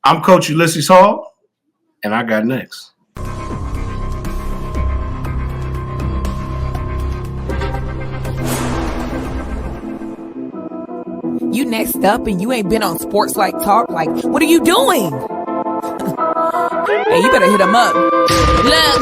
I'm Coach Ulysses Hall, and I got next. You next up and you ain't been on Sports Like Talk. Like, what are you doing? Hey, you better hit him up. Look,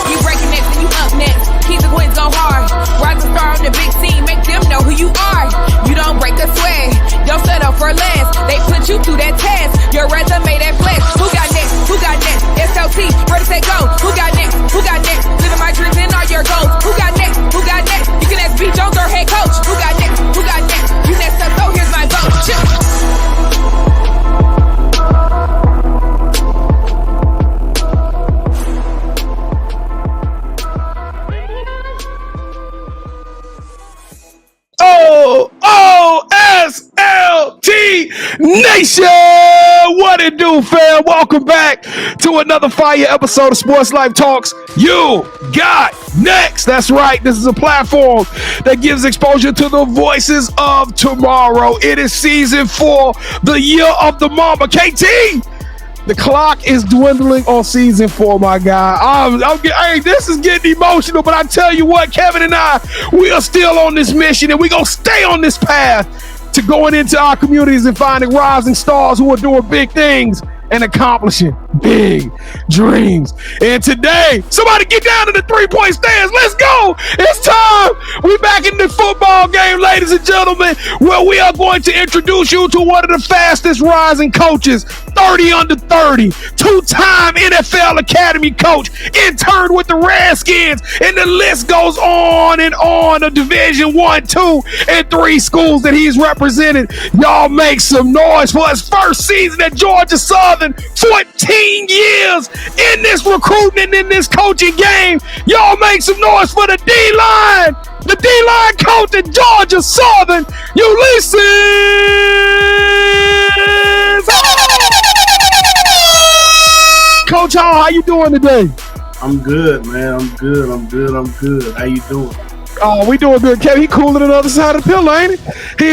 you breaking next and you up next. Keep the queens go hard. Rise a star on the big scene. Make them know who you are. You don't break a sweat. Don't settle for less. They put you through that test. Your resume that flex. Who got next? Who got next? SLT, ready, say go. Who got next? Who got next? Living my dreams and all your goals. Who got next? Who got next? You can ask B. Jones or head coach. Who got next? Who got next? You next up, so here's my vote. Chill. SLT Nation! What it do, fam? Welcome back to another fire episode of Sports Life Talks. You got next. That's right. This is a platform that gives exposure to the voices of tomorrow. It is season 4, the year of the mama. KT! The clock is dwindling on season 4, my guy. Hey, this is getting emotional, but I tell you what, Kevin and I, we are still on this mission, and we're going to stay on this path to going into our communities and finding rising stars who are doing big things and accomplishing big dreams. And today, somebody get down to the three-point stands. Let's go. It's time. We back in the football game, ladies and gentlemen, where we are going to introduce you to one of the fastest rising coaches, 30 under 30, two-time NFL Academy coach, intern with the Redskins, and the list goes on and on of Division 1, 2, and 3 schools that he's represented. Y'all make some noise for his first season at Georgia Southern, 14 years in this recruiting and in this coaching game. Y'all make some noise for the D-line coach at Georgia Southern, Ulysses. Coach Hall, how you doing today? I'm good, man. I'm good. How you doing? Oh, we doing good, Kevin. He cooler than the other side of the pillow, ain't he?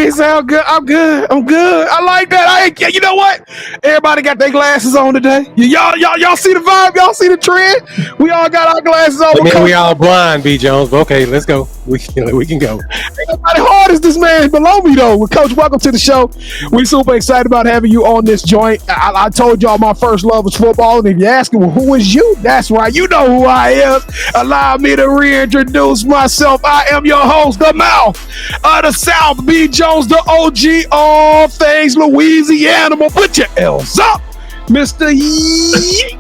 He sound good. I'm good. I like that. You know what? Everybody got their glasses on today. Y'all see the vibe? Y'all see the trend? We all got our glasses on. We all blind, B. Jones. But okay, let's go. We can go. Ain't nobody hard as this man below me, though. Well, Coach, welcome to the show. We super excited about having you on this joint. I told y'all my first love was football, and if you're asking, well, who is you? That's right. You know who I am. Allow me to reintroduce myself. I am your host, the mouth of the South, B. Jones, the OG, all things Louisiana. Put your L's up. Mr. Yeet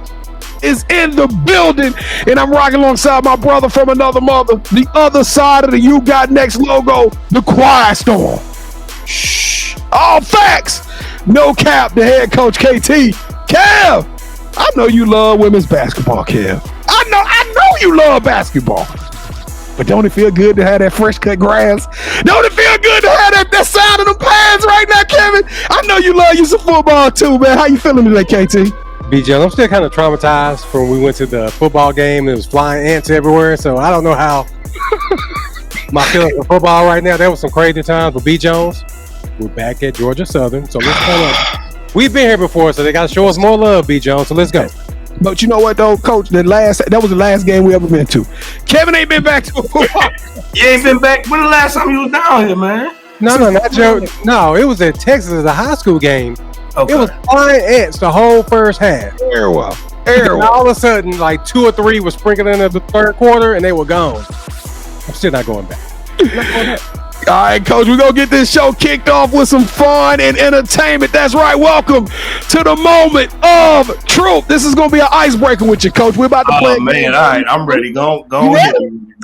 is in the building, and I'm rocking alongside my brother from another mother, the other side of the You Got Next logo, the Quiet Storm. Shh. All facts. No cap, the head coach, KT. Kev, I know you love women's basketball, Kev. I know you love basketball. But don't it feel good to have that fresh cut grass? Don't it feel good to have that sound of them pads right now, Kevin? I know you love you some football too, man. How you feeling today, KT? BJ, I'm still kind of traumatized from when we went to the football game and there was flying ants everywhere. So I don't know how my feelings for football right now. There was some crazy times. But B. Jones, we're back at Georgia Southern. So let's go. We've been here before, so they got to show us more love, B. Jones. So let's go. But you know what, though, Coach? That was the last game we ever been to. Kevin ain't been back to football. You ain't been back. When the last time you was down here, man? No, it was at Texas as a high school game. Okay. It was flying ants the whole first half. Very well. All of a sudden, like 2 or 3 were sprinkled into the third quarter, and they were gone. I'm still not going back. All right, Coach, we're going to get this show kicked off with some fun and entertainment. That's right. Welcome to the moment of truth. This is going to be an icebreaker with you, Coach. We're about to play. Oh, man. All right. I'm ready. Go ahead.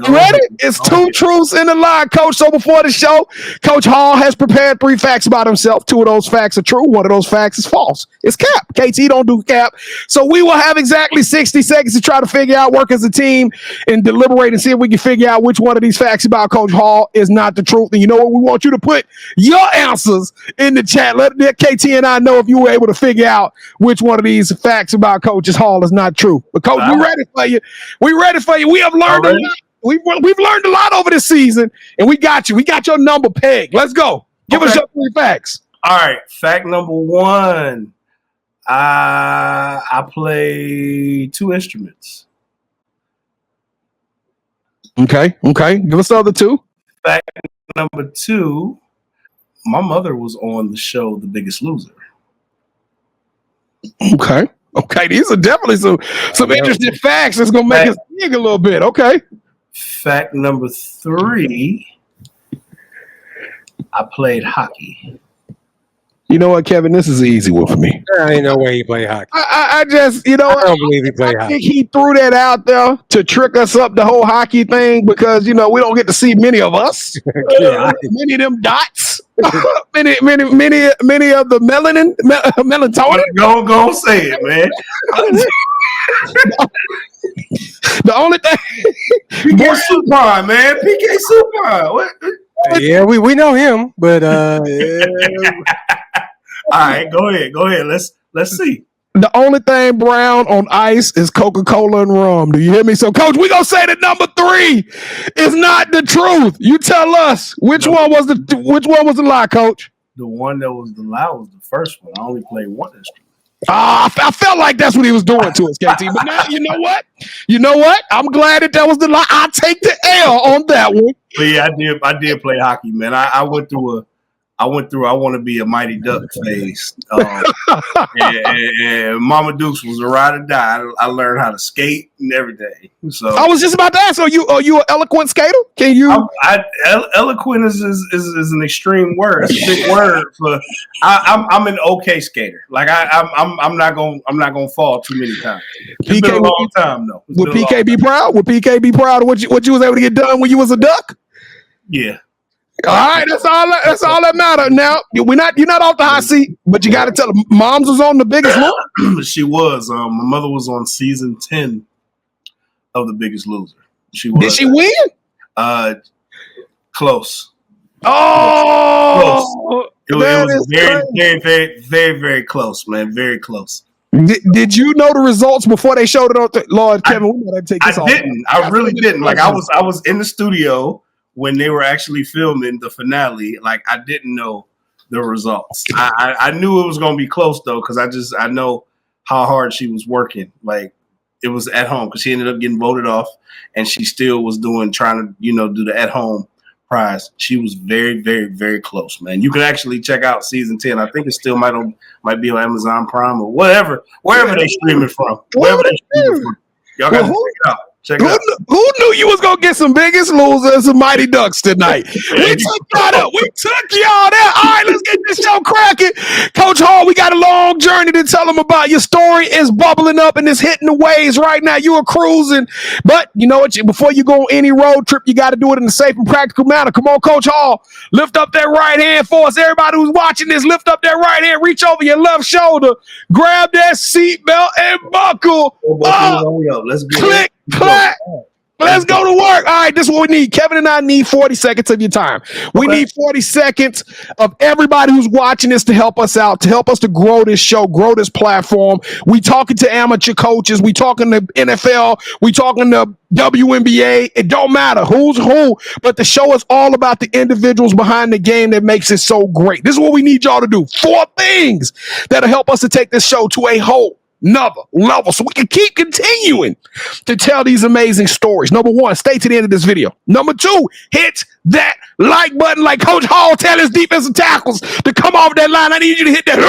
You ready? It's two truths in the line, Coach. So before the show, Coach Hall has prepared 3 facts about himself. 2 of those facts are true. 1 of those facts is false. It's cap. KT don't do cap. So we will have exactly 60 seconds to try to figure out, work as a team, and deliberate and see if we can figure out which one of these facts about Coach Hall is not the truth. And you know what? We want you to put your answers in the chat. Let KT and I know if you were able to figure out which one of these facts about Coach Hall is not true. But Coach, we're ready for you. We're ready for you. We have learned a lot. We've learned a lot over this season, and we got you. We got your number pegged. Let's go. Give us your 3 facts. All right. Fact number 1. I play 2 instruments. Okay. Give us the other 2. Fact number 2, my mother was on the show The Biggest Loser. Okay. These are definitely some interesting facts that's gonna make us think a little bit. Okay. Fact number 3, I played hockey. You know what, Kevin? This is an easy one for me. There ain't no way he played hockey. I just, I don't believe he played hockey. think he threw that out there to trick us up the whole hockey thing because we don't get to see many of us, many of them dots, many of the melatonin. Go say it, man. The only thing, PK Supine, man. PK Supine. What? Yeah, we know him, but all right, go ahead. Let's see. The only thing brown on ice is Coca-Cola and rum. Do you hear me? So, Coach, we're gonna say that number 3 is not the truth. You tell us which one was the lie, Coach. The one that was the lie was the first one. I only played 1 instrument. I felt like that's what he was doing to us, KT. But now, you know what? I'm glad that was the lie. I'll take the L on that one. But yeah, I did play hockey, man. I went through I want to be a Mighty Duck phase. And Mama Dukes was a ride or die. I learned how to skate and everything. So I was just about to ask, are you an eloquent skater? Can you? Eloquent is an extreme word. It's a big word for. I'm an okay skater. Like I'm not gonna fall too many times. It's been a long time though. Would PK be proud? Would PK be proud of what you was able to get done when you was a duck? Yeah. All right, that's all that matters. Now you're not off the hot seat, but you got to tell them. Mom's was on The Biggest Loser. She was. My mother was on season 10 of The Biggest Loser. She was. Did she win? Close. Oh, close. It was very, very, very close, man. Very close. Did you know the results before they showed it on? Lord, Kevin, we gotta take this off. I really didn't. Like I was in the studio when they were actually filming the finale. Like I didn't know the results. I knew it was going to be close though, because I know how hard she was working. Like it was at home because she ended up getting voted off, and she still was trying to do the at home prize. She was very, very, very close, man. You can actually check out season 10. I think it still might be on Amazon Prime or wherever they stream it from. Wherever they stream it from. Y'all got to check it out. Who knew you was gonna get some Biggest Losers and some Mighty Ducks tonight? We took y'all there. All right, let's get this show cracking. Coach Hall, we got a long journey to tell them about. Your story is bubbling up and it's hitting the waves right now. You are cruising, but you know what? Before you go on any road trip, you got to do it in a safe and practical manner. Come on, Coach Hall, lift up that right hand for us. Everybody who's watching this, lift up that right hand, reach over your left shoulder, grab that seatbelt and buckle up. Let's get click. Clap. Let's go to work. All right, this is what we need. Kevin and I need 40 seconds of your time. We need 40 seconds of everybody who's watching this to help us out, to help us to grow this show, grow this platform. We talking to amateur coaches. We talking to NFL. We talking to WNBA. It don't matter who's who, but the show is all about the individuals behind the game that makes it so great. This is what we need y'all to do. 4 things that'll help us to take this show to a whole another level so we can keep continuing to tell these amazing stories. Number 1, stay to the end of this video. Number 2, hit that like button like Coach Hall tell his defensive tackles to come off that line. I need you to hit that. You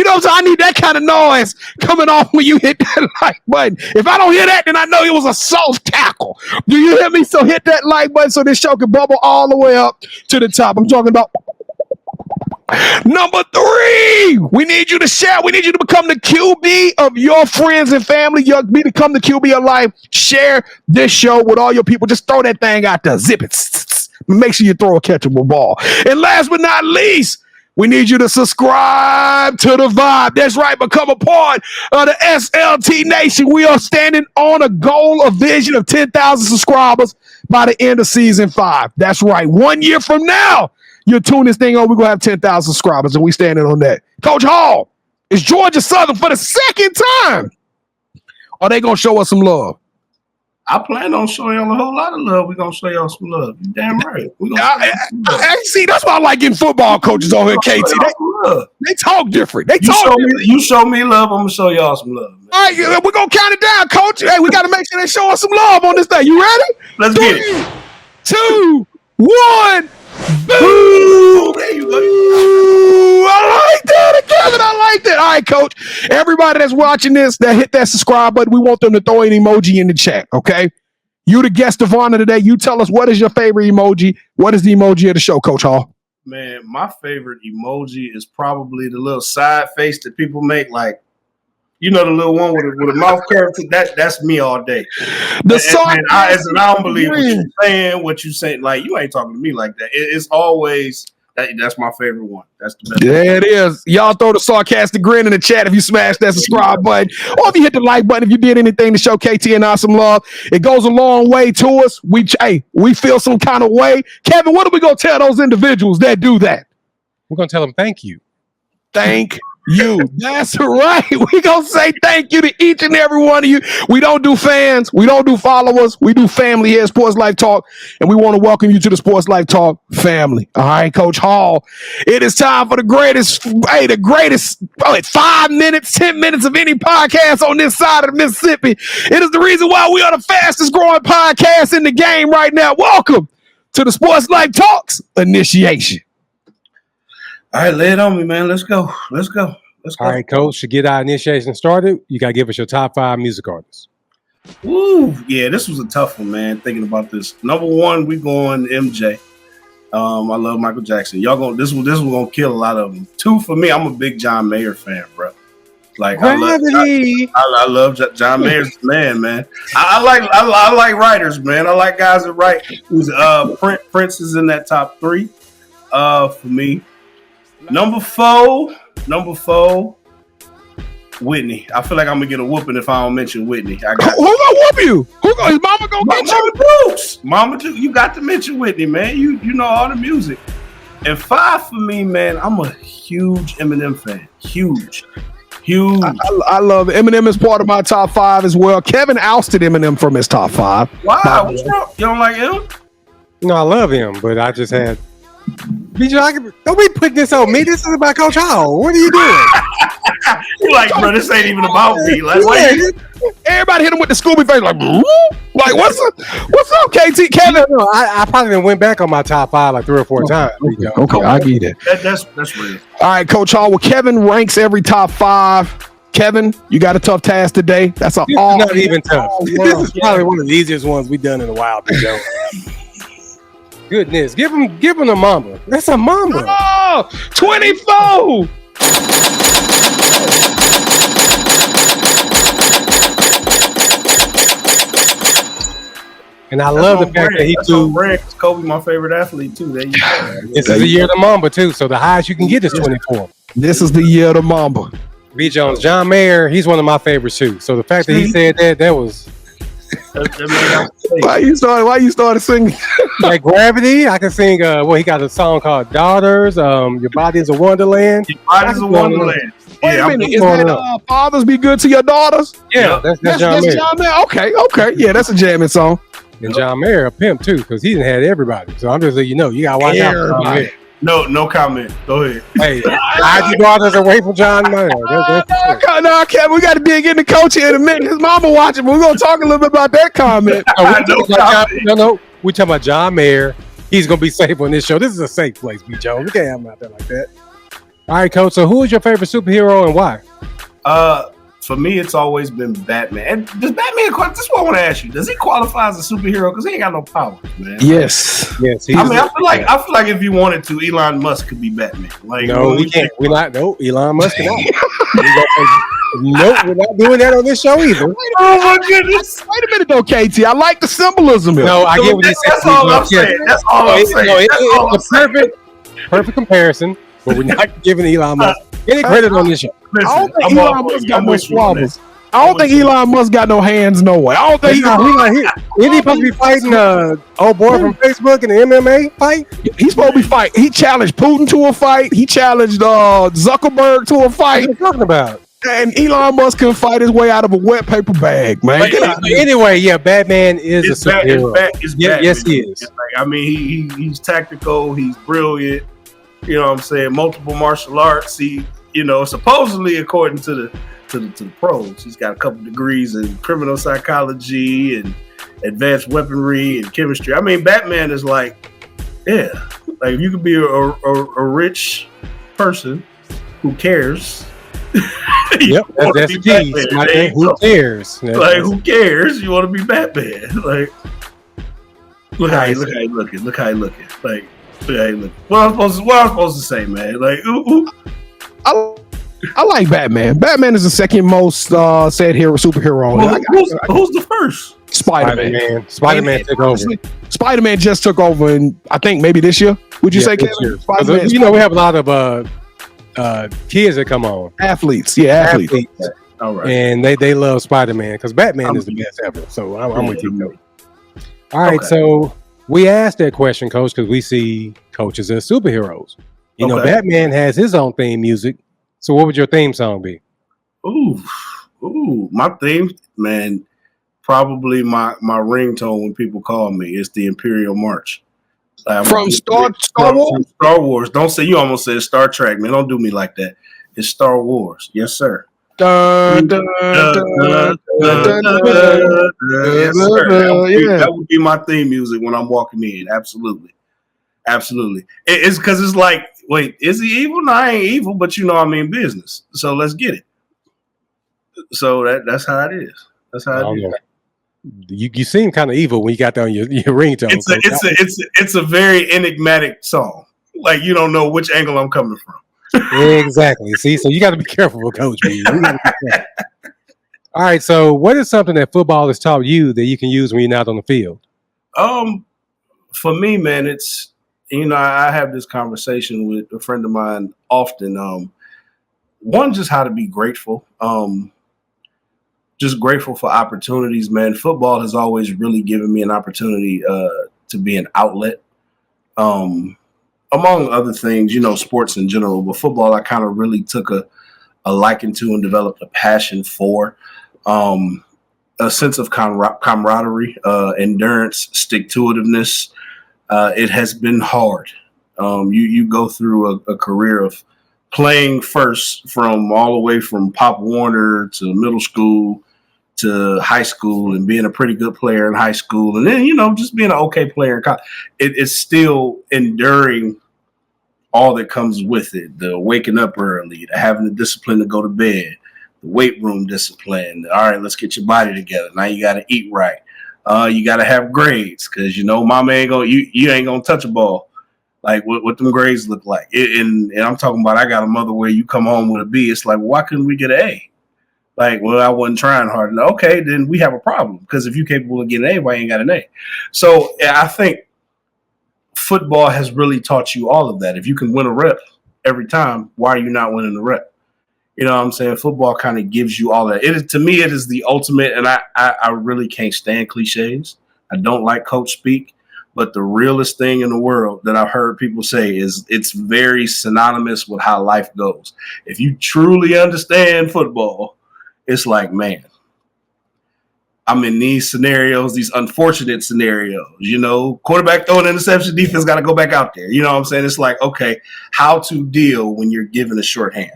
know what I'm saying? I need that kind of noise coming off when you hit that like button. If I don't hear that, then I know it was a soft tackle. Do you hear me? So hit that like button so this show can bubble all the way up to the top. I'm talking about Number 3, we need you to share. We need you to become the QB of your friends and family. Become the QB of life. Share this show with all your people. Just throw that thing out there. Zip it. Make sure you throw a catchable ball. And last but not least, we need you to subscribe to the vibe. That's right. Become a part of the SLT Nation. We are standing on a goal, a vision of 10,000 subscribers by the end of season 5. That's right. 1 year from now, you'll tune this thing on. We're going to have 10,000 subscribers, and we standing on that. Coach Hall, is Georgia Southern for the second time? Are they going to show us some love? I plan on showing y'all a whole lot of love. We're going to show y'all some love. You damn right. See, that's why I like getting football coaches on here, KT. love. They talk different. They You talk show different. me, you show me love. I'm gonna show y'all some love. Man. All right, we're gonna count it down, Coach. Hey, we gotta make sure they show us some love on this thing. You ready? Let's get it. 2, 1. Boom! There you go. Ooh, I like that, Kevin. I like that. All right, Coach. Everybody that's watching this, that hit that subscribe button, we want them to throw an emoji in the chat. Okay. You the guest of honor today. You tell us what is your favorite emoji. What is the emoji of the show, Coach Hall? Man, my favorite emoji is probably the little side face that people make, like, you know, the little one with a mouth curve. That's me all day. I don't believe what you saying. Like, you ain't talking to me like that. It's always that's my favorite one. That's the best. There it is. Y'all throw the sarcastic grin in the chat if you smash that subscribe button, or if you hit the like button if you did anything to show KT and I some love. It goes a long way to us. We feel some kind of way. Kevin, what are we gonna tell those individuals that do that? We're gonna tell them thank you. Thank you. That's right. We gonna say thank you to each and every one of you. We don't do fans. We don't do followers. We do family here at Sports Life Talk, and we want to welcome you to the Sports Life Talk family. All right, Coach Hall. It is time for the greatest 5 minutes, 10 minutes of any podcast on this side of the Mississippi. It is the reason why we are the fastest growing podcast in the game right now. Welcome to the Sports Life Talks Initiation. All right, lay it on me, man. Let's go. All right, Coach, to get our initiation started, you got to give us your top 5 music artists. Ooh, yeah, this was a tough one, man, thinking about this. Number 1, we going MJ. I love Michael Jackson. This was going to kill a lot of them. 2, for me, I'm a big John Mayer fan, bro. Like, I love John Mayer's man. I like writers, man. I like guys that write. Prince is in that top 3 for me. Number 4, Whitney. I feel like I'm gonna get a whooping if I don't mention Whitney. Who gonna whoop you? Is Mama gonna get you? Brooks. Mama, you got to mention Whitney, man. You know all the music. And 5 for me, man. I'm a huge Eminem fan. Huge. I love it. Eminem is part of my top 5 as well. Kevin ousted Eminem from his top 5. Wow, what's wrong? You don't like him? No, I love him, but I just had. Don't be putting this on me. This is about Coach Hall. What are you doing? You like, bro, this ain't even about me. Like, everybody hit him with the Scooby face, like what's up, KT? Kevin? No, I probably went back on my top 5 like 3 or 4 times. Okay, I get it. That's real. All right, Coach Hall. Well, Kevin ranks every top 5. Kevin, you got a tough task today. That's not even tough. This is probably one of the easiest ones we've done in a while, Joe. Goodness, give him a mamba. That's a mamba. Oh, 24. And I love the fact that he too. Kobe, my favorite athlete too. There you go. This is the year of the mamba too. So the highest you can get is 24. This is the year of the mamba. B. Jones, John Mayer, he's one of my favorites too. So the fact that he said that was. Why you started singing? Like Gravity, I can sing. He got a song called Daughters. Your Body is a Wonderland. Your Body's a Wonderland. Wait a minute, is that Fathers Be Good to Your Daughters? Yeah, that's John Mayer. Okay, yeah, that's a jamming song. And John Mayer, a pimp too, because he done had everybody. So I'm just letting you know, you gotta watch out. No comment. Go ahead. Hey, hide your daughters away from John Mayer. No, Kevin, we got to dig into Coach here in a minute. His mama watching, but we're going to talk a little bit about that comment. No. We talking about John Mayer. He's going to be safe on this show. This is a safe place, B. Joe. We can't have him out there like that. All right, Coach. So who is your favorite superhero and why? For me, it's always been Batman. And does Batman? This is what I want to ask you. Does he qualify as a superhero? Because he ain't got no powers, man. Yes. I feel like if you wanted to, Elon Musk could be Batman. Like, no, we can't. We're not. No, Elon Musk cannot. Nope, we're not doing that on this show either. Oh my goodness! Wait a minute, though, KT. I like the symbolism. No, I get what you're saying. That's all I'm saying. That's all I'm saying. It's a perfect comparison, but we're not giving Elon Musk any credit on this show. Listen, I don't think Elon Musk got no squabbles. I don't think Elon Musk got no hands no way. I don't think Isn't he supposed to be fighting old boy from Facebook in the MMA fight? He's supposed to be fighting. He challenged Putin to a fight. He challenged Zuckerberg to a fight. What are you talking about? And Elon Musk can fight his way out of a wet paper bag, man. Anyway, yeah, Batman is a superhero. Yes, he is. Like, I mean, he's tactical. He's brilliant. You know what I'm saying? Multiple martial arts. He, supposedly according to the pros, he's got a couple degrees in criminal psychology and advanced weaponry and chemistry. I mean, Batman is like, yeah, like you could be a rich person who cares. Yep, that's the key. Who cares? Like, who cares? You want to be Batman? Like, look how you looking. Look how you looking. Like, look how you looking. What I'm supposed to say, man? Like, ooh. I like Batman. Batman is the second most said superhero. Well, who's the first? Spider-Man. Spider-Man took over. Spider-Man just took over, and I think maybe this year. Would you say, Kevin? We have a lot of kids that come on. Athletes. Athletes. All right. And they love Spider-Man because Batman is the best ever. So I'm with you. All right. Okay. So we asked that question, Coach, because we see coaches as superheroes. You know, Batman has his own theme music. So what would your theme song be? Ooh, my theme, man, probably my ringtone when people call me is the Imperial March. From Star Wars? From Star Wars. Don't say, you almost said Star Trek, man. Don't do me like that. It's Star Wars. Yes, sir. Yes, sir. That would be my theme music when I'm walking in. Absolutely. It's because it's like, wait, is he evil? No, I ain't evil, but I mean business. So let's get it. So that's how it is. That's how it is. You seem kind of evil when you got that on your ringtone. It's a very enigmatic song. Like you don't know which angle I'm coming from. Exactly. See, so you got to be careful with Coach. All right. So, what is something that football has taught you that you can use when you're not on the field? For me, man, it's I have this conversation with a friend of mine often. One, just how to be grateful. Just grateful for opportunities, man. Football has always really given me an opportunity to be an outlet. Among other things, sports in general, but football I kind of really took a liking to and developed a passion for. A sense of camaraderie, endurance, stick-to-itiveness. It has been hard. You go through a career of playing first from all the way from Pop Warner to middle school to high school and being a pretty good player in high school. And then, just being an okay player in college. It's still enduring all that comes with it. The waking up early, the having the discipline to go to bed, the weight room discipline. All right, let's get your body together. Now you got to eat right. You got to have grades because, mama ain't going to, you ain't going to touch a ball. Like what them grades look like. And I'm talking about, I got a mother where you come home with a B. It's like, well, why couldn't we get an A? Like, well, I wasn't trying hard enough. Okay, then we have a problem because if you're capable of getting an A, why you ain't got an A? So I think football has really taught you all of that. If you can win a rep every time, why are you not winning the rep? You know what I'm saying? Football kind of gives you all that. To me, it is the ultimate, and I really can't stand cliches. I don't like coach speak. But the realest thing in the world that I've heard people say is it's very synonymous with how life goes. If you truly understand football, it's like, man, I'm in these scenarios, these unfortunate scenarios, quarterback throwing an interception, defense got to go back out there. You know what I'm saying? It's like, okay, how to deal when you're given a shorthand.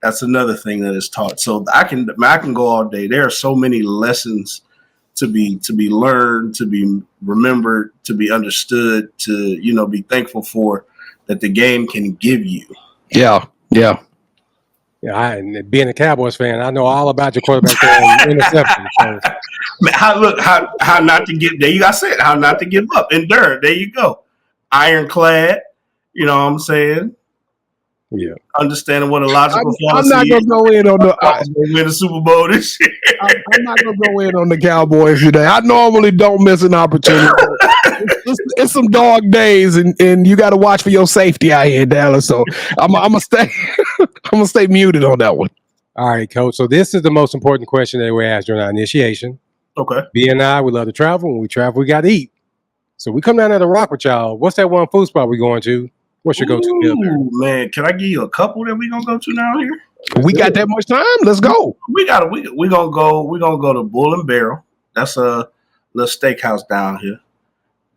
That's another thing that is taught. So I can go all day. There are so many lessons to be learned, to be remembered, to be understood, to, be thankful for that the game can give you. Yeah. Being a Cowboys fan, I know all about your quarterback throwing interception. So. How not to give, there you got said, how not to give up. Endure. There you go. Ironclad. You know what I'm saying? Yeah. Understanding what a logical I'm not going to go in on win the Super Bowl this year. I'm not going to go in on the Cowboys today. I normally don't miss an opportunity. It's some dog days, and you got to watch for your safety out here in Dallas. So I'm gonna stay muted on that one. All right, Coach. So this is the most important question that we ask during our initiation. Okay. B and I, we love to travel. When we travel, we got to eat. So we come down there to rock with y'all. What's that one food spot we going to? What's your go-to meal there? Man, can I give you a couple that we gonna go to now here? We got that much time. Let's go. We gonna go to Bull and Barrel. That's a little steakhouse down here.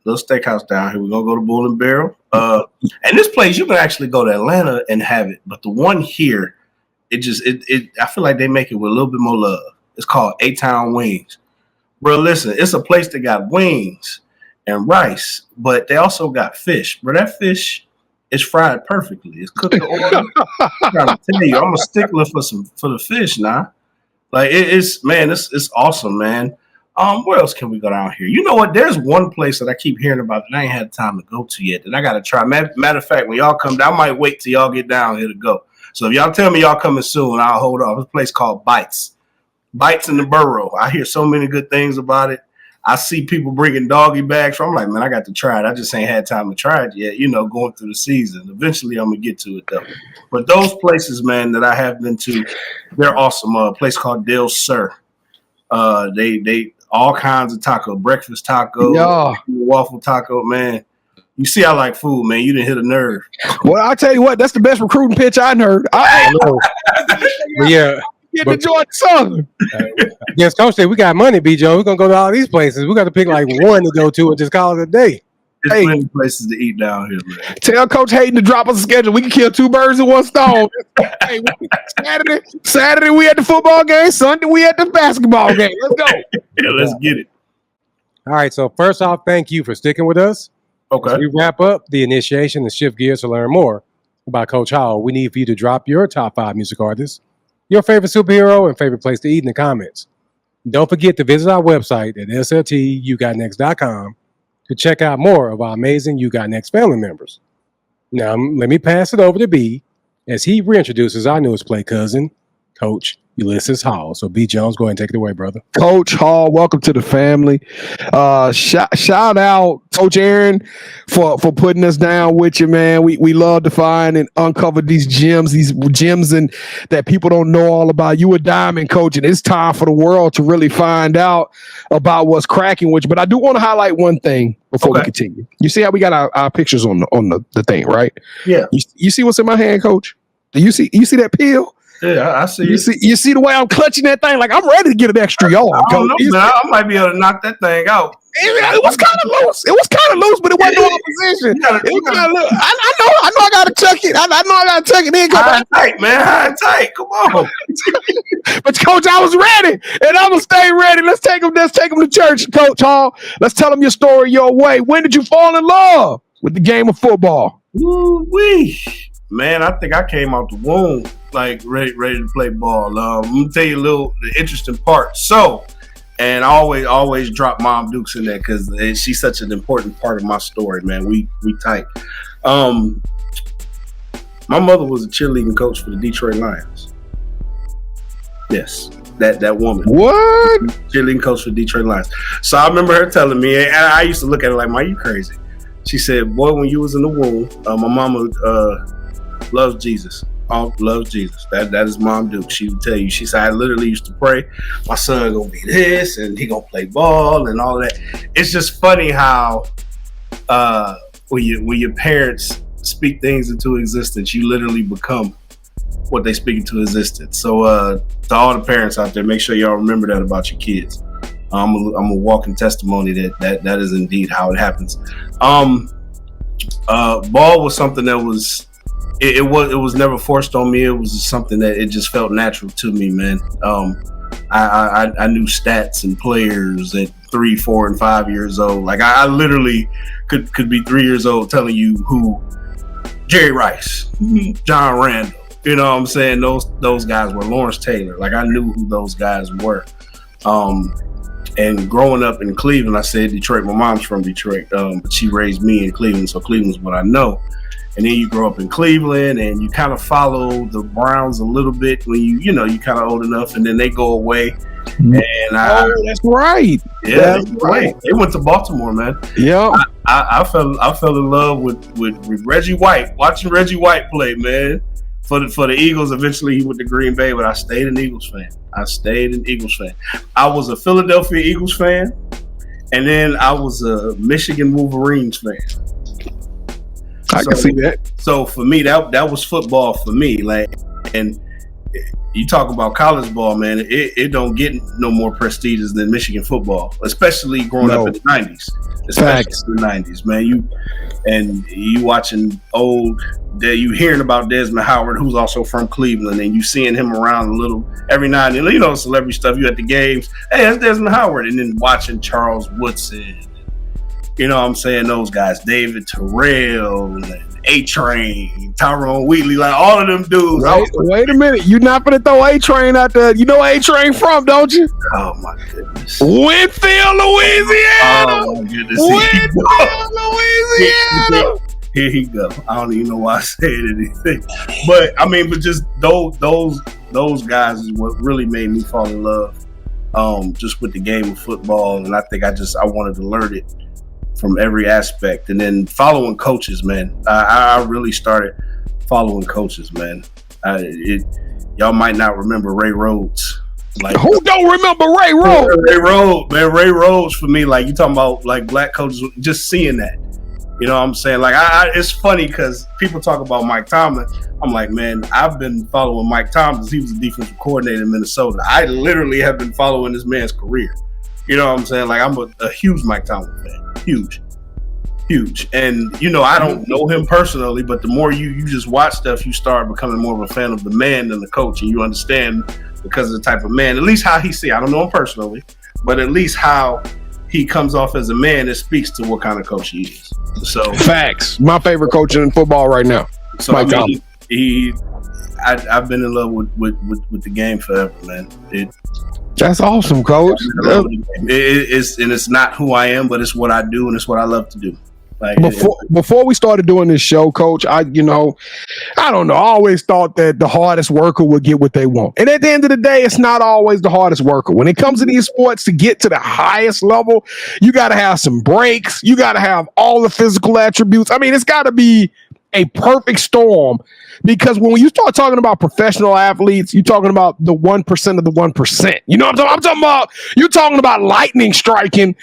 little steakhouse down here. We're gonna go to Bull and Barrel. And this place you can actually go to Atlanta and have it, but the one here, I feel like they make it with a little bit more love. It's called A-Town Wings. Bro, listen, it's a place that got wings and rice, but they also got fish. Bro, that fish is fried perfectly. It's cooked in oil. I'm trying to tell you, I'm a stickler for the fish now. Like it's awesome, man. Where else can we go down here? You know what? There's one place that I keep hearing about that I ain't had time to go to yet that I gotta try. Matter of fact, when y'all come down, I might wait till y'all get down here to go. So if y'all tell me y'all coming soon, I'll hold off. It's a place called Bites. Bites in the Borough. I hear so many good things about it. I see people bringing doggy bags. So I'm like, man, I got to try it. I just ain't had time to try it yet, going through the season. Eventually, I'm going to get to it, though. But those places, man, that I have been to, they're awesome. A place called Del Sur. They all kinds of taco, breakfast taco, waffle taco, man. You see I like food, man. You didn't hit a nerve. Well, I'll tell you what, that's the best recruiting pitch I heard. I know. Yeah. Get to Georgia Southern. Yes, Coach said we got money, B. Joe. We're gonna go to all these places. We got to pick like one to go to and just call it a day. There's plenty of places to eat down here, man. Tell Coach Hayden to drop us a schedule. We can kill two birds with one stone. Hey, Saturday we at the football game. Sunday we at the basketball game. Let's go. Yeah, let's get it. All right. So first off, thank you for sticking with us. Okay. As we wrap up the initiation and shift gears to learn more about Coach Hall, we need for you to drop your top 5 music artists, your favorite superhero, and favorite place to eat in the comments. Don't forget to visit our website at sltugotnext.com to check out more of our amazing You Got Next family members. Now, let me pass it over to B as he reintroduces our newest play cousin, Coach Ulysses Hall. So, B. Jones, go ahead and take it away, brother. Coach Hall, welcome to the family. Shout out Coach Aaron for putting us down with you, man. We love to find and uncover these gems and that people don't know all about. You a diamond, Coach, and it's time for the world to really find out about what's cracking with you. But I do want to highlight one thing before we continue. You see how we got our pictures on the thing, right? Yeah. You see what's in my hand, Coach? Do you see that pill? Yeah, I see. You see the way I'm clutching that thing? Like I'm ready to get an extra yard. I don't know, man. I might be able to knock that thing out. It was kind of loose. But it wasn't no opposition. It was kind of loose. I know I gotta chuck it. I know I gotta chuck it in. High tight, man. High tight. Come on. But Coach, I was ready, and I'm gonna stay ready. Let's take them to church, Coach Hall. Let's tell them your story your way. When did you fall in love with the game of football? Woo-wee. Man, I think I came out the womb like ready to play ball. Let me tell you the interesting part. So, and I always drop Mom Dukes in there because she's such an important part of my story, man. We tight. My mother was a cheerleading coach for the Detroit Lions. Yes, that woman. What? Cheerleading coach for the Detroit Lions. So I remember her telling me, and I used to look at her like, "Man, you crazy?" She said, "Boy, when you was in the womb, my mama loves Jesus. Loves Jesus. That is Mom Duke. She would tell you. She said, I literally used to pray, my son gonna be this and he gonna play ball and all of that. It's just funny how when your parents speak things into existence, you literally become what they speak into existence. So to all the parents out there, make sure y'all remember that about your kids. I'm a walking testimony that is indeed how it happens. Ball was something that was. It was never forced on me. It was just something that it just felt natural to me, man. I knew stats and players at 3, 4, and 5 years old. Like I literally could be 3 years old telling you who Jerry Rice, John Randall. You know what I'm saying? Those guys were Lawrence Taylor. Like I knew who those guys were. And growing up in Cleveland, I said Detroit. My mom's from Detroit, but she raised me in Cleveland, so Cleveland's what I know. And then you grow up in Cleveland and you kind of follow the Browns a little bit when you kind of old enough, and then they go away. And that's right. Yeah, that's right. They went to Baltimore, man. Yeah. I fell in love with Reggie White, watching Reggie White play, man. For the Eagles. Eventually he went to Green Bay, but I stayed an Eagles fan. I was a Philadelphia Eagles fan, and then I was a Michigan Wolverines fan. I can see that. So for me, that was football for me. Like, and you talk about college ball, man. It don't get no more prestigious than Michigan football, especially growing up in the '90s. Especially in the '90s, man. You watching you hearing about Desmond Howard, who's also from Cleveland, and you seeing him around a little every now and then. Celebrity stuff. You at the games, hey, that's Desmond Howard, and then watching Charles Woodson. You know what I'm saying? Those guys, David Terrell, A-Train, Tyrone Wheatley, like all of them dudes. Wait a minute. You're not going to throw A-Train out there. You know where A-Train from, don't you? Oh, my goodness. Winfield, Louisiana. Oh, my goodness. Winfield, Louisiana. Here he go. I don't even know why I said anything. But just those guys is what really made me fall in love just with the game of football. And I think I wanted to learn it from every aspect. And then following coaches, man. I really started following coaches, man. Y'all might not remember Ray Rhodes. Like, who don't remember Ray Rhodes? Ray Rhodes, man. Ray Rhodes for me, like you talking about like black coaches, just seeing that. You know what I'm saying? Like it's funny because people talk about Mike Tomlin. I'm like, man, I've been following Mike Tomlin since he was the defensive coordinator in Minnesota. I literally have been following this man's career. You know what I'm saying? Like I'm a huge Mike Tomlin fan. Huge. And I don't know him personally, but the more you just watch stuff, you start becoming more of a fan of the man than the coach, and you understand because of the type of man, at least how he see. I don't know him personally, but at least how he comes off as a man, that speaks to what kind of coach he is. So facts. My favorite coach in football right now. So Mike Tomlin. I've been in love with the game forever, man. That's awesome, coach. It's not who I am, but it's what I do, and it's what I love to do. Like before we started doing this show, coach, I don't know. I always thought that the hardest worker would get what they want. And at the end of the day, it's not always the hardest worker. When it comes to these sports, to get to the highest level, you got to have some breaks. You got to have all the physical attributes. I mean, it's got to be a perfect storm, because when you start talking about professional athletes, you're talking about the 1% of the 1%. You know what I'm talking about? You're talking about lightning striking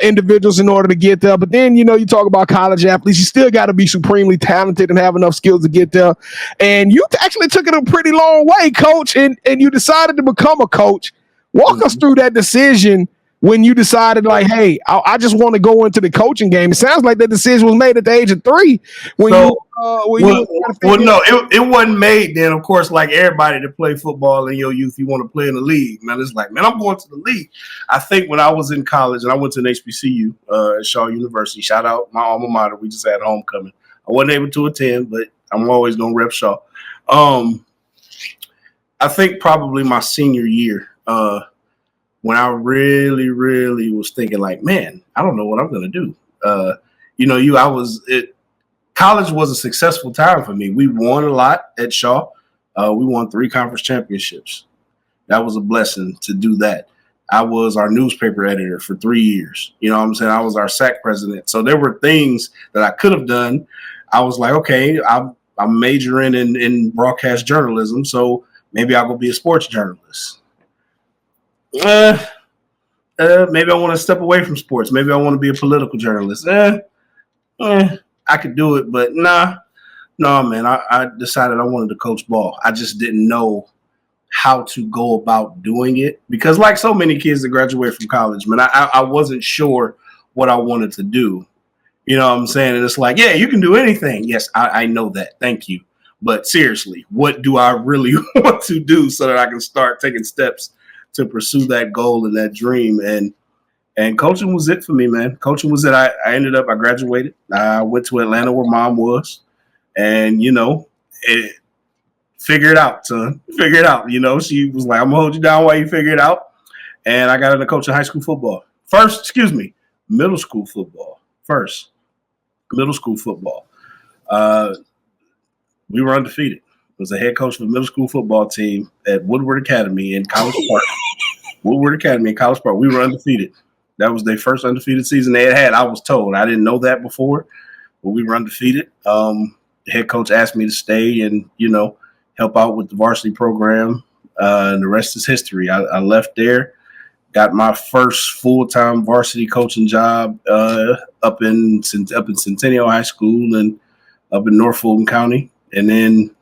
individuals in order to get there. But then, you talk about college athletes, you still got to be supremely talented and have enough skills to get there. And you actually took it a pretty long way, coach, and you decided to become a coach. Walk us through that decision when you decided, like, hey, I just want to go into the coaching game. It sounds like that decision was made at the age of 3. No, it wasn't made then. Of course, like everybody that play football in your youth, you want to play in the league. Man, it's like, man, I'm going to the league. I think when I was in college and I went to an HBCU at Shaw University, shout out my alma mater. We just had homecoming. I wasn't able to attend, but I'm always going to rep Shaw. I think probably my senior year, when I really, really was thinking, like, man, I don't know what I'm going to do. College was a successful time for me. We won a lot at Shaw. We won 3 conference championships. That was a blessing to do that. I was our newspaper editor for 3 years. You know what I'm saying? I was our SAC president. So there were things that I could have done. I was like, okay, I'm majoring in broadcast journalism, so maybe I'll go be a sports journalist. Maybe I want to step away from sports. Maybe I want to be a political journalist. I could do it, but no, man. I decided I wanted to coach ball. I just didn't know how to go about doing it, because like so many kids that graduate from college, man, I wasn't sure what I wanted to do. You know what I'm saying? And it's like, yeah, you can do anything. Yes, I know that. Thank you. But seriously, what do I really want to do so that I can start taking steps to pursue that goal and that dream? And coaching was it for me, man. Coaching was it. I graduated. I went to Atlanta where mom was, and, figure it out, son. Figure it out. She was like, I'm going to hold you down while you figure it out. And I got into coaching high school football. Middle school football. First, middle school football. We were undefeated. I was a head coach for the middle school football team at Woodward Academy in College Park. We were undefeated. That was their first undefeated season they had. I was told. I didn't know that before, but we were undefeated. The head coach asked me to stay and, help out with the varsity program. And the rest is history. I left there, got my first full-time varsity coaching job up in Centennial High School and up in North Fulton County. And then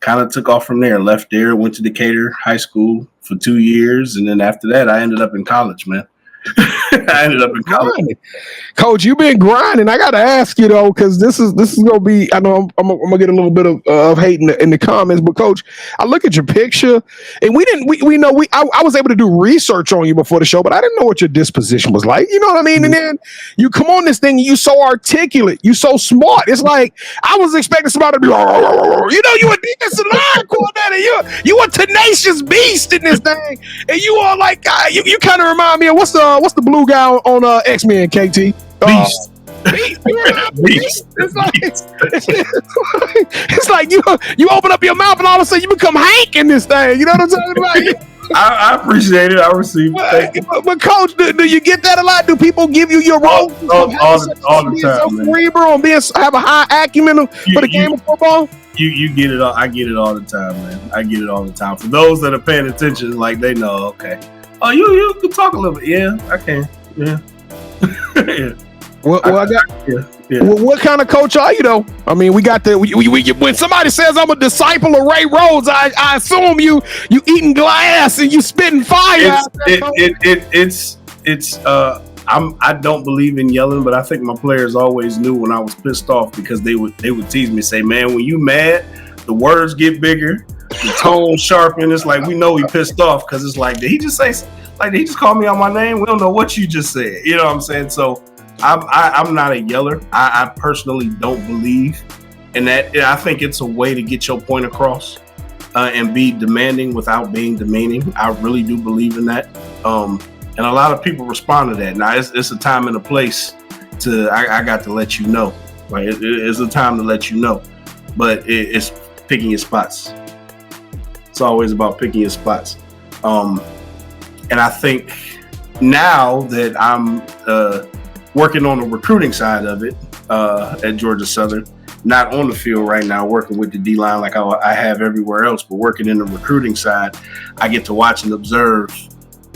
kind of took off from there. Left there, went to Decatur High School for 2 years, and then after that, I ended up in college, man. I ended up in college. Grinding. Coach, you've been grinding. I got to ask you though, because this is gonna be. I know I'm gonna get a little bit of hate in the comments, but Coach, I look at your picture, and I was able to do research on you before the show, but I didn't know what your disposition was like. You know what I mean? And then you come on this thing, you so articulate, you so smart. It's like I was expecting somebody to be, you a defensive line coordinator, you a tenacious beast in this thing, and you are like, you kind of remind me of what's the blue guy on X-Men, KT? Beast. Beast. It's like you open up your mouth and all of a sudden you become Hank in this thing. You know what I'm saying? Like, I appreciate it. I receive it. But Coach, do you get that a lot? Do people give you your role all the time? So cerebral and have a high acumen for the game of football? You get it all. I get it all the time, man. I get it all the time. For those that are paying attention, like they know, okay. Oh, you can talk a little bit. Yeah, I can. Yeah. Yeah. Well, what kind of coach are you though? I mean, we got when somebody says I'm a disciple of Ray Rhodes, I assume you eating glass and you spitting fire. I don't believe in yelling, but I think my players always knew when I was pissed off because they would tease me, say, man, when you mad, the words get bigger, the tone sharpen. It's like we know he pissed off because it's like, did he just say, like, did he just call me on my name? We don't know what you just said. You know what I'm saying? So I'm not a yeller. I personally don't believe in that. I think it's a way to get your point across and be demanding without being demeaning. I really do believe in that. And a lot of people respond to that. Now, it's a time and a place I got to let you know. Like, it's a time to let you know. But it's picking your spots. It's always about picking your spots. And I think now that I'm working on the recruiting side of it at Georgia Southern, not on the field right now, working with the D-line like I have everywhere else, but working in the recruiting side, I get to watch and observe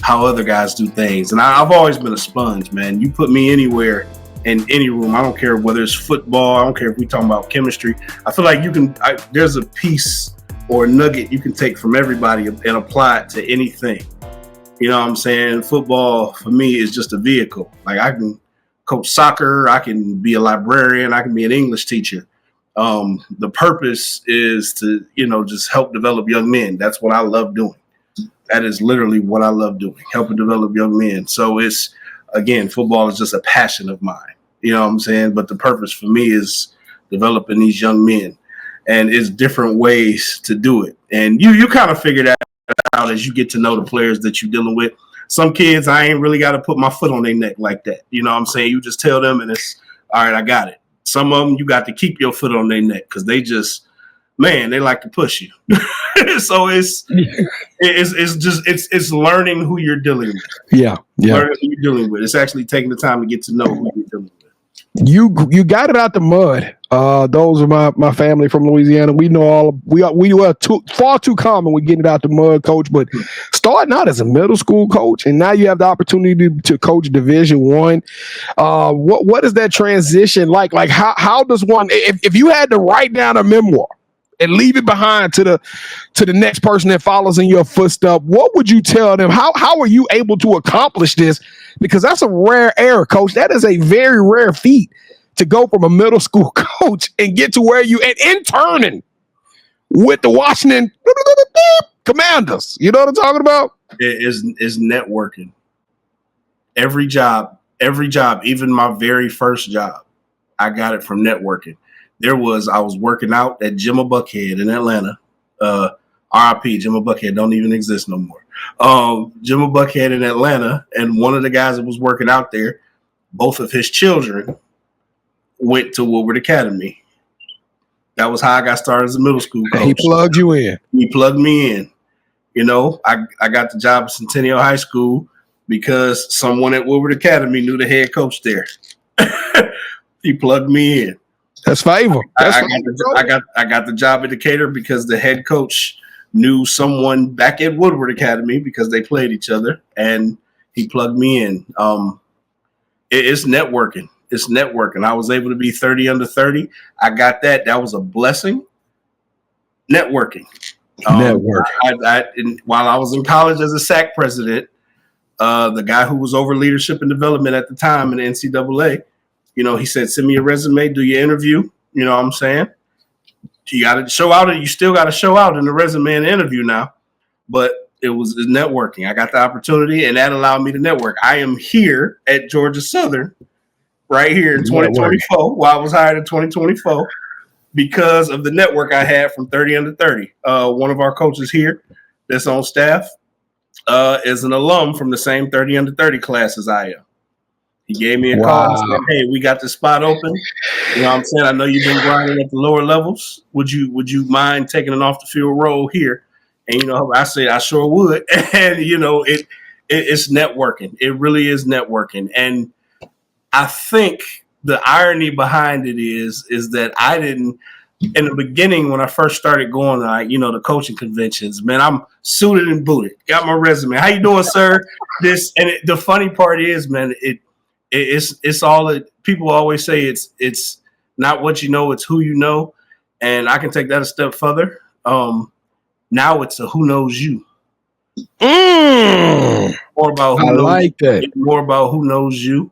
how other guys do things. And I've always been a sponge, man. You put me anywhere in any room. I don't care whether it's football. I don't care if we're talking about chemistry. I feel like there's a piece or a nugget you can take from everybody and apply it to anything. You know what I'm saying? Football, for me, is just a vehicle. Like, I can coach soccer. I can be a librarian. I can be an English teacher. The purpose is to, just help develop young men. That's what I love doing. That is literally what I love doing, helping develop young men. So it's, again, football is just a passion of mine. You know what I'm saying? But the purpose for me is developing these young men. And it's different ways to do it. And you kind of figure that out as you get to know the players that you're dealing with. Some kids, I ain't really got to put my foot on their neck like that. You know what I'm saying? You just tell them and it's, all right, I got it. Some of them, you got to keep your foot on their neck because they just, man, they like to push you. So it's learning who you're dealing with. Yeah. Learning who you're dealing with. It's actually taking the time to get to know who you're dealing with. You got it out the mud. Those are my family from Louisiana. We know we are far too common with getting it out the mud, Coach. But starting out as a middle school coach, and now you have the opportunity to coach Division I. What is that transition like? Like how does one, if you had to write down a memoir and leave it behind to the next person that follows in your footsteps, what would you tell them? How are you able to accomplish this? Because that's a rare error, Coach. That is a very rare feat to go from a middle school coach and get to where you and interning with the Washington Commanders. You know what I'm talking about? It is networking. Every job, even my very first job, I got it from networking. I was working out at Jimma Buckhead in Atlanta. RIP, Jimma Buckhead don't even exist no more. Jimma Buckhead in Atlanta, and one of the guys that was working out there, both of his children went to Woodward Academy. That was how I got started as a middle school coach. He plugged you in. He plugged me in. I got the job at Centennial High School because someone at Woodward Academy knew the head coach there. He plugged me in. That's favor. I got the job at Decatur because the head coach knew someone back at Woodward Academy because they played each other, and he plugged me in. It's networking. It's networking. I was able to be 30 under 30. I got that. That was a blessing. networking. While I was in college as a SAC president, the guy who was over leadership and development at the time in the NCAA, he said, send me your resume, do your interview. You know what I'm saying? You got to show out, and you still got to show out in the resume and the interview now. But it was networking. I got the opportunity, and that allowed me to network. I am here at Georgia Southern right here in 2024, while I was hired in 2024, because of the network I had from 30 Under 30. One of our coaches here that's on staff is an alum from the same 30 Under 30 class as I am. He gave me a call and said, hey, we got this spot open. You know what I'm saying? I know you've been grinding at the lower levels. Would you mind taking an off the field role here? And, I said, I sure would. And, it's networking. It really is networking. And I think the irony behind it is that I didn't, in the beginning, when I first started going, the coaching conventions, man, I'm suited and booted. Got my resume. How you doing, sir? The funny part is, man, it's all that people always say. It's not what you know, it's who you know. And I can take that a step further. Now it's a who knows you. More about who knows that. More about who knows you.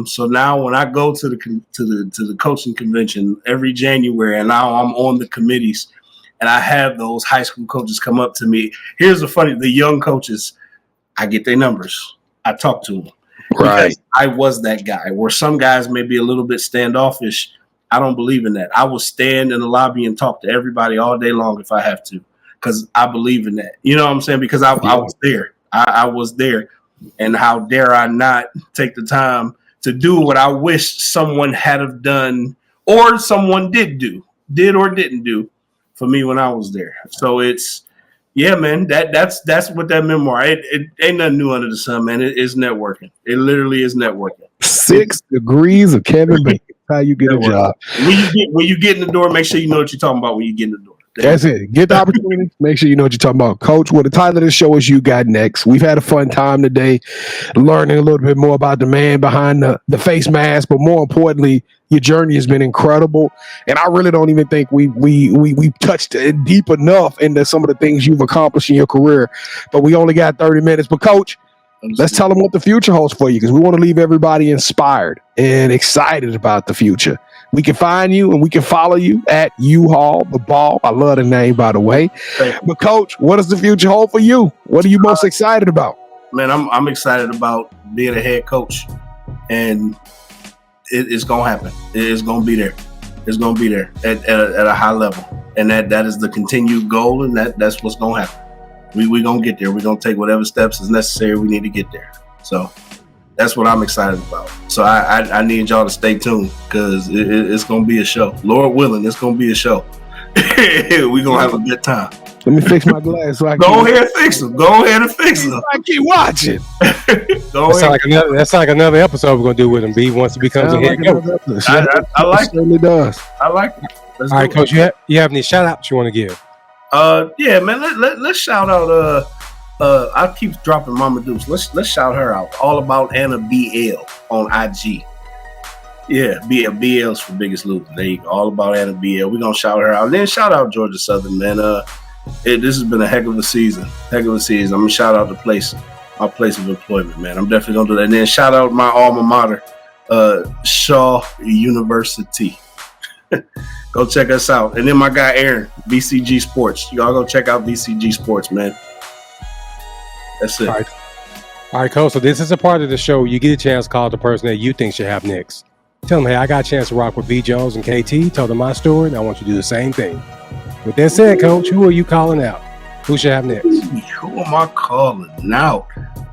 So now when I go to the coaching convention every January, and now I'm on the committees, and I have those high school coaches come up to me. Here's the young coaches, I get their numbers. I talk to them. Right. I was that guy where some guys may be a little bit standoffish. I don't believe in that. I will stand in the lobby and talk to everybody all day long if I have to, because I believe in that. You know what I'm saying? Because I was there. I was there. And how dare I not take the time to do what I wish someone had have done, or someone did or didn't do for me when I was there. So it's, yeah, man, that's what that memoir, it ain't nothing new under the sun, man. It is networking. It literally is networking. 6 degrees of Kevin Bacon. How you get a job. When you get in the door, make sure you know what you're talking about when you get in the door. That's it. Get the opportunity. Make sure you know what you're talking about. Coach, well, the title of the show is You Got Next. We've had a fun time today learning a little bit more about the man behind the face mask, but more importantly, your journey has been incredible. And I really don't even think we touched it deep enough into some of the things you've accomplished in your career. But we only got 30 minutes. But Coach, let's tell them what the future holds for you, because we want to leave everybody inspired and excited about the future. We can find you and we can follow you at U-Hall, the ball. I love the name, by the way. But Coach, what does the future hold for you? What are you most excited about? Man, I'm excited about being a head coach, and it's gonna happen. It's gonna be there. It's gonna be there at a high level, and that is the continued goal, and that's what's gonna happen. We gonna get there. We're gonna take whatever steps is necessary. We need to get there. So that's what I'm excited about. So I need y'all to stay tuned, because it's going to be a show. Lord willing, it's going to be a show. We're going to have a good time. Let me fix my glass. So Go ahead and fix them. Go ahead and fix them. I keep watching. That's like another episode we're going to do with him, B, once he becomes a head coach. I like it. It does. I like it. All right, Coach, you have any shout-outs you want to give? Yeah, man, let's shout out I keep dropping Mama Deuce. Let's shout her out. All About Anna BL on IG. Yeah, BL's for Biggest Loser. There you go. All About Anna BL. We're gonna shout her out. And then shout out Georgia Southern, man. This has been a heck of a season. I'm gonna shout out my place of employment, man. I'm definitely gonna do that. And then shout out my alma mater, Shaw University. Go check us out. And then my guy Aaron, BCG Sports. Y'all go check out BCG Sports, man. That's it. All right, Coach. So this is a part of the show. You get a chance to call the person that you think should have next. Tell them, hey, I got a chance to rock with B. Jones and KT. Tell them my story, and I want you to do the same thing. With that said, Coach, who are you calling out? Who should have next? Who am I calling out?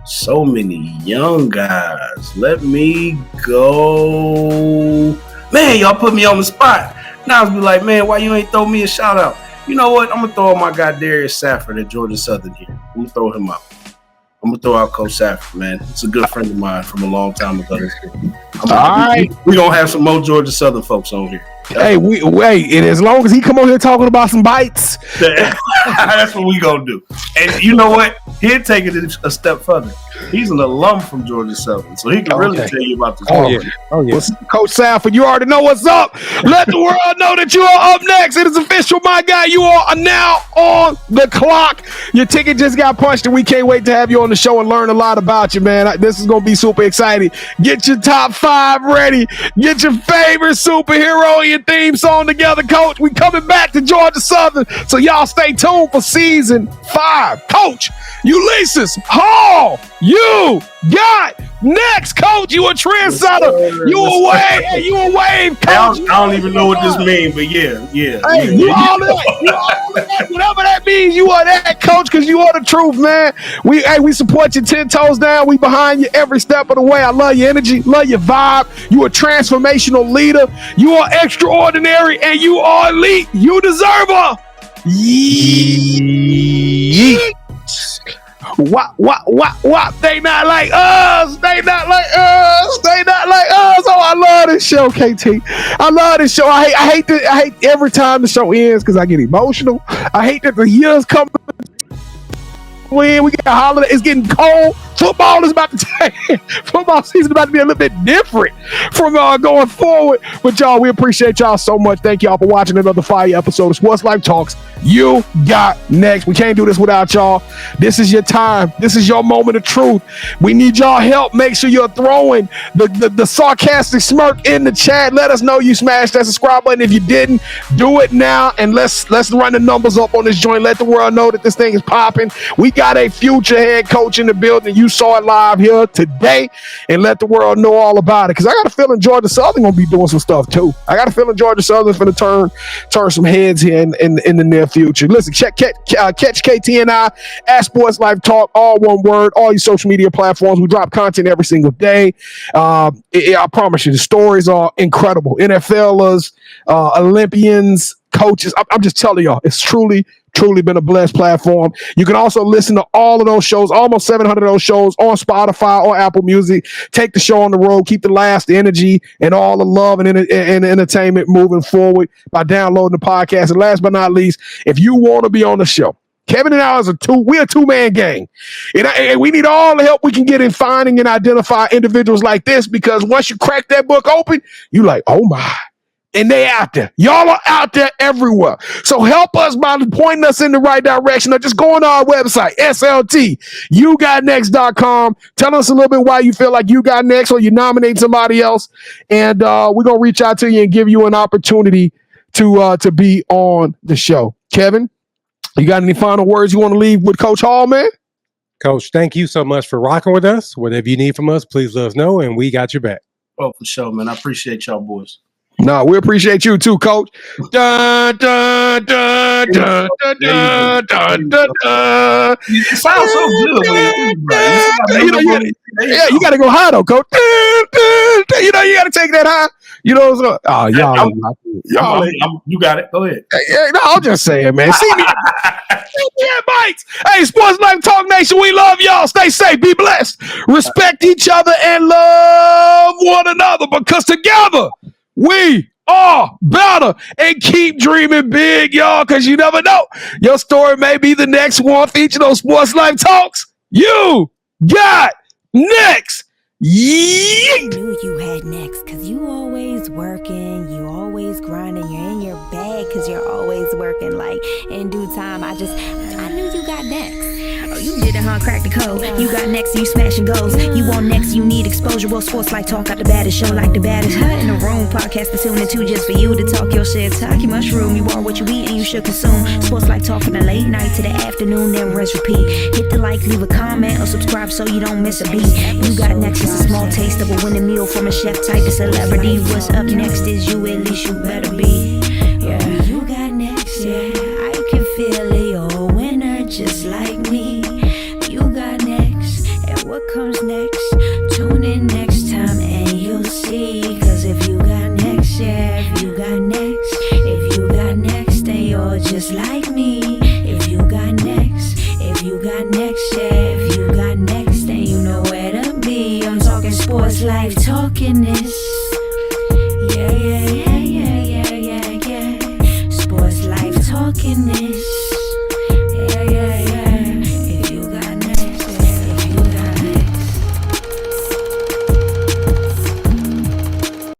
So many young guys. Let me go. Man, y'all put me on the spot. Now I'll be like, man, why you ain't throw me a shout out? You know what? I'm going to throw out my guy Darius Safford at Georgia Southern here. I'm going to throw him out. I'm going to throw out Coach Safford, man. It's a good friend of mine from a long time ago. All right. We're going to have some more Georgia Southern folks on here. Hey, and as long as he come on here talking about some bites. That's what we going to do. And you know what? He'd take it a step further. He's an alum from Georgia Southern, so he can really tell you about this. Oh, yeah. Well, Coach Sanford, you already know what's up. Let the world know that you are up next. It is official, my guy. You are now on the clock. Your ticket just got punched, and we can't wait to have you on the show and learn a lot about you, man. This is going to be super exciting. Get your top 5 ready. Get your favorite superhero and your theme song together, Coach. We coming back to Georgia Southern, so y'all stay tuned for season 5. Coach Ulysses Hall, you got next, Coach. You a trendsetter. You a wave. You a wave, Coach. I don't even know what this means, but yeah. Hey, you all that. You all that. Whatever that means, you are that, Coach, because you are the truth, man. We support you 10 toes down. We behind you every step of the way. I love your energy, love your vibe. You a transformational leader. You are extraordinary, and you are elite. You deserve a yeet. Wop. They not like us. They not like us. Oh, I love this show, KT. I love this show. I hate every time the show ends because I get emotional. I hate that the years come when we get a holiday. It's getting cold. Football is about to change. Football season is about to be a little bit different from going forward. But y'all, we appreciate y'all so much. Thank y'all for watching another fire episode of Sports Life Talks. You got next. We can't do this without y'all. This is your time. This is your moment of truth. We need y'all help. Make sure you're throwing the sarcastic smirk in the chat. Let us know you smashed that subscribe button. If you didn't, do it now. And let's run the numbers up on this joint. Let the world know that this thing is popping. We got a future head coach in the building. You saw it live here today, and let the world know all about it. Because I got a feeling Georgia Southern gonna be doing some stuff too. I got a feeling Georgia Southern's gonna turn some heads here in the near future. Listen, catch KT and I at Sports Life Talk, all one word, all your social media platforms. We drop content every single day. I promise you, the stories are incredible. NFLers, Olympians, coaches. I'm just telling y'all, it's truly been a blessed platform. You can also listen to all of those shows, almost 700 of those shows on Spotify or Apple Music. Take the show on the road, keep the laughs, the energy, and all the love and entertainment moving forward by downloading the podcast. And last but not least, if you want to be on the show, Kevin and I we're a two-man gang. And we need all the help we can get in finding and identify individuals like this, because once you crack that book open, you like, oh my. And they out there. Y'all are out there everywhere. So help us by pointing us in the right direction, or just going to our website, SLTYouGotNext.com. Tell us a little bit why you feel like you got next, or you nominate somebody else. And we're going to reach out to you and give you an opportunity to be on the show. Kevin, you got any final words you want to leave with Coach Hall, man? Coach, thank you so much for rocking with us. Whatever you need from us, please let us know, and we got your back. Oh, for sure, man. I appreciate y'all boys. No, we appreciate you too, Coach. Dun, dun, dun, dun, dun, dun, dun, dun, dun. It sounds so good when you think about it. You got to go high though, Coach. Dun, dun, dun. You got to take that high. You know, y'all. You got it. Go ahead. No, I'm just saying, man. See me. Bites. Hey, Sports Life Talk Nation, we love y'all. Stay safe, be blessed, respect each other, and love one another, because together we are better. And keep dreaming big, y'all, because you never know. Your story may be the next one featured on Sports Life Talks. You got next. I knew you had next, because you always working, you always grinding, you're in your bag because you're always working. Like, in due time, I knew you got next. Oh, you did it, huh? Crack the code. You got next, you smashing goals. You want next, you need exposure. Well, Sports Like Talk got the baddest show, like the baddest hut in the room. Podcast to tune into just for you to talk your shit. Talk your mushroom. You are what you eat and you should consume. Sports Like Talk from the late night to the afternoon, then rest repeat. Hit the like, leave a comment, or subscribe so you don't miss a beat. You got next is a small taste of a winning meal from a chef type of celebrity. What's up next is you, at least you better be. Yeah, you got next, yeah. I can feel it, you're a winner just like me. You got next, and what comes next? Tune in next time and you'll see. Cause if you got next, yeah, if you got next, if you got next, then you're just like me. If you got next, if you got next, yeah, if you got next, then you know where to be. I'm talking Sports Life, talking this.